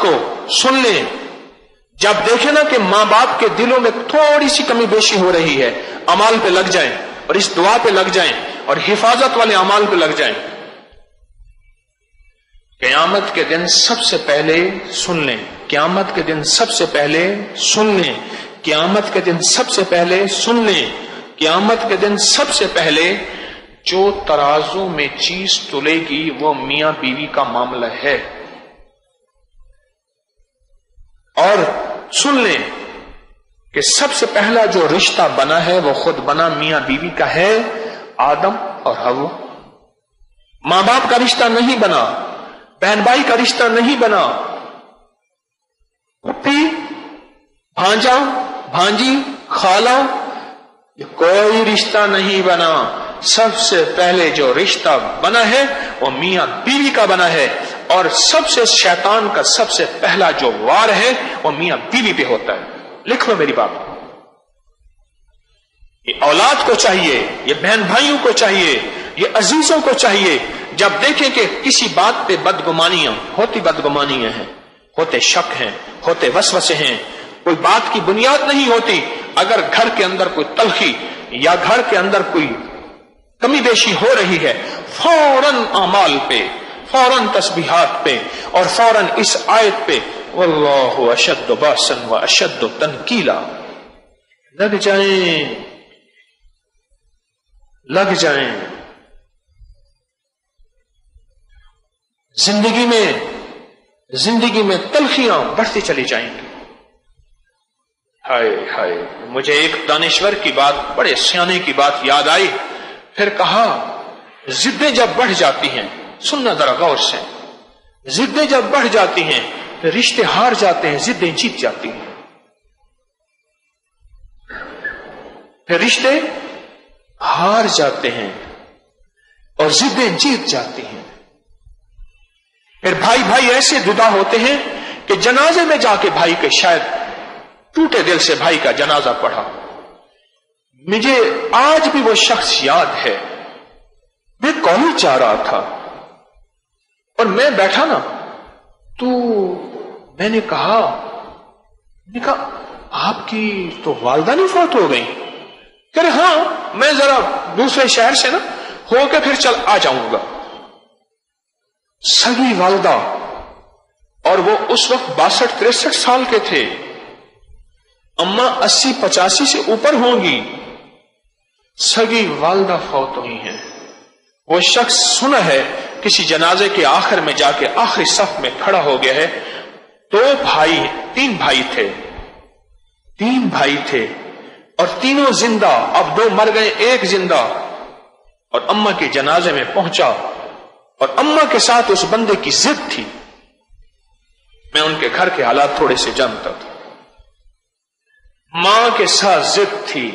को सुन लें। जब देखें ना कि मां बाप के दिलों में थोड़ी सी कमी बेशी हो रही है, अमाल पे लग जाएं और इस दुआ पे लग जाएं और हिफाजत वाले अमाल पे लग जाएं। क़यामत के दिन सबसे पहले सुन लें, क़यामत के दिन सबसे पहले सुन लें, क़यामत के दिन सबसे पहले सुन लें, क़यामत के दिन सबसे पहले जो तराजू में चीज तुलेगी वो मियां बीवी का मामला है। और सुन लें कि सबसे पहला जो रिश्ता बना है वो खुद बना मियां बीवी का है, आदम और हव्वा। मां बाप का रिश्ता नहीं बना, बहन भाई का रिश्ता नहीं बना, पुप्पी, भांजा, भांजी, खाला, ये कोई रिश्ता नहीं बना। सबसे पहले जो रिश्ता बना है वो मियां बीवी का बना है, और सबसे शैतान का सबसे पहला जो वार है वो मियां बीवी पे होता है। लिख लो मेरी बात, ये औलाद को चाहिए, ये बहन भाइयों को चाहिए, ये अजीजों को चाहिए, जब देखें कि किसी बात पे बदगुमानियां होती, बदगुमानियां हैं, होते शक हैं, होते वसवसे हैं, कोई बात की बुनियाद नहीं होती, अगर घर के अंदर कोई तलखी या घर के अंदर कोई कमी बेशी हो रही है, फौरन अमाल पे, फौरन तस्बीहात पे और फौरन इस आयत पे वल्लाहु अशद्दु बासन व अशद्दु तनकीला लग जाएं, लग जाएं। जिंदगी में तलखियां बढ़ती चली जाएंगी। हाय हाय, मुझे एक दानिश्वर की बात, बड़े सियाने की बात याद आई। फिर कहा, जिद्दें जब बढ़ जाती हैं, सुनना जरा गौर से, जिद्दें जब बढ़ जाती हैं फिर रिश्ते हार जाते हैं, जिद्दें जीत जाती हैं। फिर रिश्ते हार जाते हैं और जिद्दें जीत जाती हैं। फिर भाई भाई ऐसे जुदा होते हैं कि जनाजे में जाके भाई के, शायद टूटे दिल से भाई का जनाजा पढ़ा। मुझे आज भी वो शख्स याद है, मैं कॉलेज जा रहा था और मैं बैठा ना, तो मैंने कहा आपकी तो वालदा नहीं फौत हो गई? कह रहे हाँ, मैं जरा दूसरे शहर से ना होकर फिर चल आ जाऊंगा। सगी वालदा, और वो उस वक्त 62-63 साल के थे। अम्मा 80-85 से ऊपर होंगी। सगी वालदा फौत हुई हैं। वो शख्स सुना है किसी जनाजे के आखिर में जाके आखिरी सफ में खड़ा हो गया है। तीन भाई थे और तीनों जिंदा, अब 2 मर गए, 1 जिंदा। और अम्मा के जनाजे में पहुंचा और अम्मा के साथ उस बंदे की जिद थी। मैं उनके घर के हालात थोड़े से जानता था। मां के साथ जिद थी,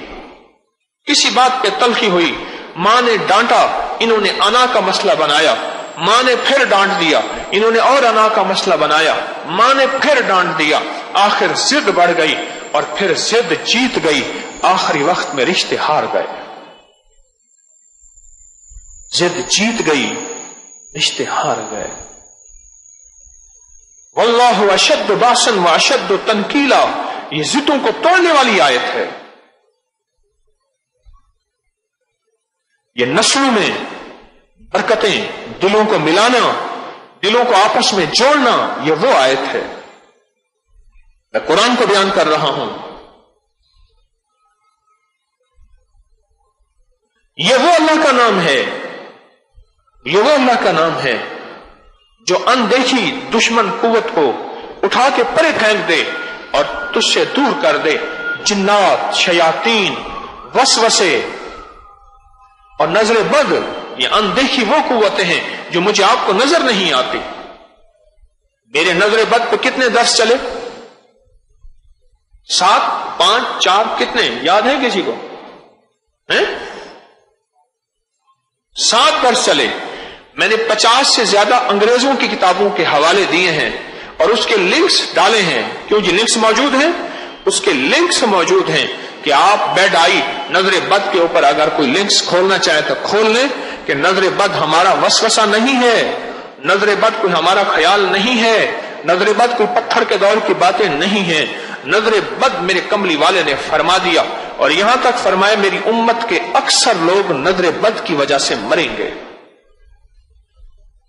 किसी बात पे तलखी हुई, मां ने डांटा, इन्होंने अना का मसला बनाया। मां ने फिर डांट दिया, इन्होंने और अना का मसला बनाया। मां ने फिर डांट दिया, आखिर जिद बढ़ गई और फिर जिद जीत गई। आखिरी वक्त में रिश्ते हार गए। जिद जीत गई, रिश्ते हार गए। वल्लाहु अशद्दु बासन व अशद्दु तनकीला, ये जिद्दों को तोड़ने वाली आयत है। ये नस्लों में बरकतें, दिलों को मिलाना, दिलों को आपस में जोड़ना, ये वो आयत है। मैं कुरान को बयान कर रहा हूं। ये वो अल्लाह का नाम है, ये वो अल्लाह का नाम है जो अनदेखी दुश्मन कुव्वत को उठा के परे फेंक दे और तुझसे दूर कर दे। जिन्नात, शयातीन, वसवसे और नजर बद, ये अनदेखी वो कुव्वतें हैं जो मुझे आपको नजर नहीं आती। मेरे नजर बद पे कितने दर्स चले? 7, 5, 4 कितने याद है किसी को? हैं? 7 दर्स चले। मैंने 50 से ज्यादा अंग्रेजों की किताबों के हवाले दिए हैं और उसके लिंक्स डाले हैं। क्यों जी? लिंक्स मौजूद हैं, उसके लिंक्स मौजूद हैं कि आप बेड आई नजर बद के ऊपर अगर कोई लिंक्स खोलना चाहे तो खोल लें कि नजर बद हमारा वसवसा नहीं है, नजर बद कोई हमारा ख्याल नहीं है, نظر بد کوئی پتھر کے دور کی باتیں نہیں ہیں. نظر بد میرے کملی والے نے فرما دیا، اور یہاں تک فرمایا میری امت کے اکثر لوگ نظر بد کی وجہ سے مریں گے.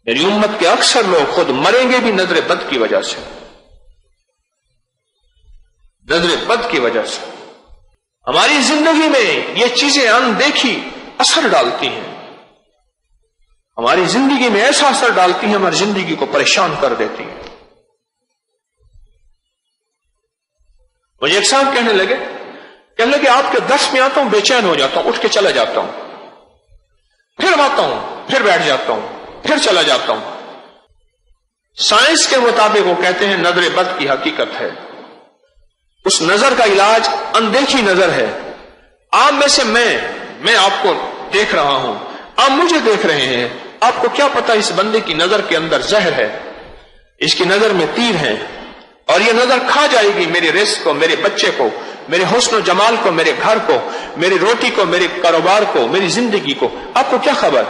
میری امت کے اکثر لوگ خود مریں گے بھی نظر بد کی وجہ سے، نظر بد کی وجہ سے. ہماری زندگی میں یہ چیزیں اندیکھی اثر ڈالتی ہیں، ہماری زندگی میں ایسا اثر ڈالتی ہیں، ہماری زندگی کو پریشان کر دیتی ہیں. مجھے ایک صاحب کہنے لگے آپ کے درس میں آتا ہوں بے چین ہو جاتا ہوں، اٹھ کے چلا جاتا ہوں، پھر آتا ہوں، پھر بیٹھ جاتا ہوں، پھر چلا جاتا ہوں. سائنس کے مطابق وہ کہتے ہیں نظر بد کی حقیقت ہے. اس نظر کا علاج اندیکھی نظر ہے. آپ میں سے میں آپ کو دیکھ رہا ہوں، آپ مجھے دیکھ رہے ہیں، آپ کو کیا پتا اس بندے کی نظر کے اندر زہر ہے، اس کی نظر میں تیر ہے، اور یہ نظر کھا جائے گی میرے رزق کو، میرے بچے کو، میرے حسن و جمال کو، میرے گھر کو، میری روٹی کو، میرے کاروبار کو، میری زندگی کو. آپ کو کیا خبر؟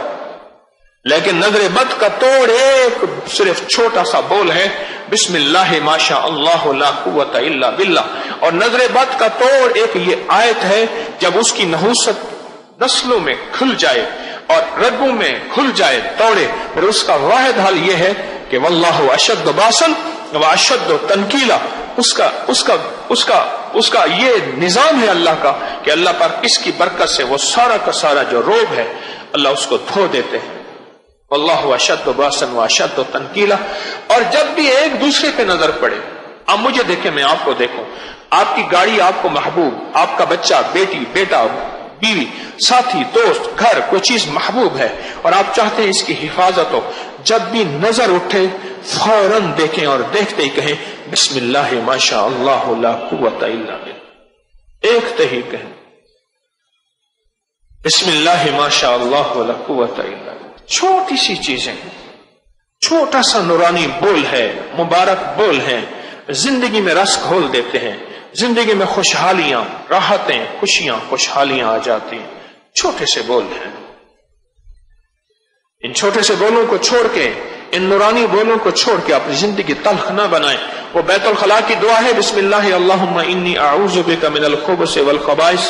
لیکن نظر بد کا توڑ ایک صرف چھوٹا سا بول ہے، بسم اللہ ما شاء اللہ لا قوت الا باللہ. اور نظر بد کا توڑ ایک یہ آیت ہے، جب اس کی نحوست نسلوں میں کھل جائے اور رگوں میں کھل جائے توڑے، پھر اس کا واحد حل یہ ہے کہ واللہ اشد باسن واشد تنکیلا. اس کا یہ نظام ہے اللہ کا کہ اللہ پر اس کی برکت سے وہ سارا کا سارا جو روگ ہے اللہ اس کو دھو دیتے ہیں. واللہ اشد باسن واشد تنکیلا. اور جب بھی ایک دوسرے پہ نظر پڑے، آپ مجھے دیکھیں میں آپ کو دیکھوں، آپ کی گاڑی آپ کو محبوب، آپ کا بچہ، بیٹی، بیٹا، بیوی، ساتھی، دوست، گھر، کوئی چیز محبوب ہے اور آپ چاہتے ہیں اس کی حفاظت ہو، جب بھی نظر اٹھے فوراً دیکھیں اور دیکھتے ہی کہیں بسم اللہ ما شاء اللہ لا قوت الا باللہ. دیکھتے ہی کہیں بسم اللہ ما شاء اللہ لا قوت الا باللہ. چھوٹی سی چیزیں، چھوٹا سا نورانی بول ہے، مبارک بول ہے، زندگی میں رس گھول دیتے ہیں، زندگی میں خوشحالیاں، راحتیں، خوشیاں، خوشحالیاں آ جاتی ہیں. چھوٹے سے بول ہیں. ان چھوٹے سے بولوں کو چھوڑ کے، ان نورانی بولوں کو چھوڑ کے اپنی زندگی تلخ نہ بنائیں. وہ بیت الخلاء کی دعا ہے بسم اللہ اللہم انی اعوذ بک من الخبث والخبائث،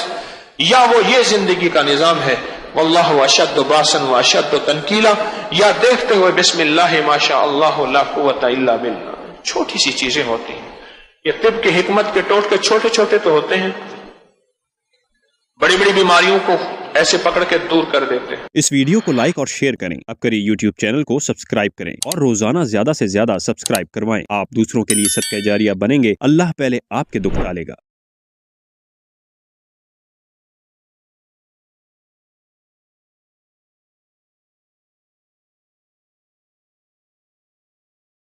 یا وہ یہ زندگی کا نظام ہے واللہ اشد باسن واشد تنکیلا، یا دیکھتے ہوئے بسم اللہ ما شاء اللہ لا قوت الا باللہ. چھوٹی سی چیزیں ہوتی ہیں. یہ طب کی حکمت کے ٹوٹکے چھوٹے چھوٹے تو ہوتے ہیں، بڑی بڑی بیماریوں کو ایسے پکڑ کے دور کر دیتے ہیں. اس ویڈیو کو لائک اور شیئر کریں. اب کریے یوٹیوب چینل کو سبسکرائب کریں اور روزانہ زیادہ سے زیادہ سبسکرائب کروائیں. آپ دوسروں کے لیے صدقہ جاریہ بنیں گے. اللہ پہلے آپ کے دکھ ڈالے گا.